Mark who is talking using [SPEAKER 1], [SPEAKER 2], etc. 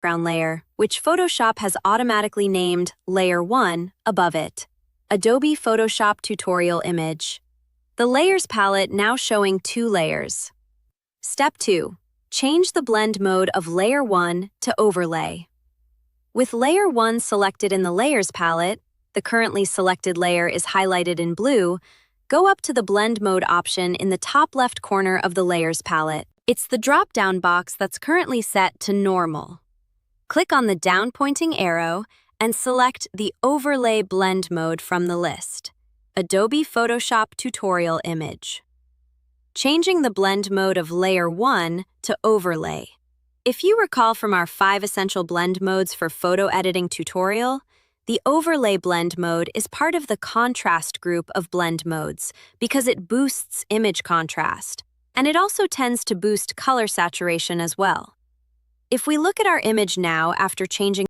[SPEAKER 1] background layer, which Photoshop has automatically named Layer 1 above it. Adobe Photoshop tutorial image. The Layers palette now showing 2 layers. Step 2. Change the blend mode of Layer 1 to Overlay. With Layer 1 selected in the Layers palette, the currently selected layer is highlighted in blue, go up to the Blend Mode option in the top left corner of the Layers palette. It's the drop-down box that's currently set to Normal. Click on the down-pointing arrow and select the Overlay Blend Mode from the list. Adobe Photoshop tutorial image. Changing the blend mode of Layer 1 to Overlay. If you recall from our 5 essential blend modes for photo editing tutorial, the Overlay blend mode is part of the contrast group of blend modes because it boosts image contrast, and it also tends to boost color saturation as well. If we look at our image now after changing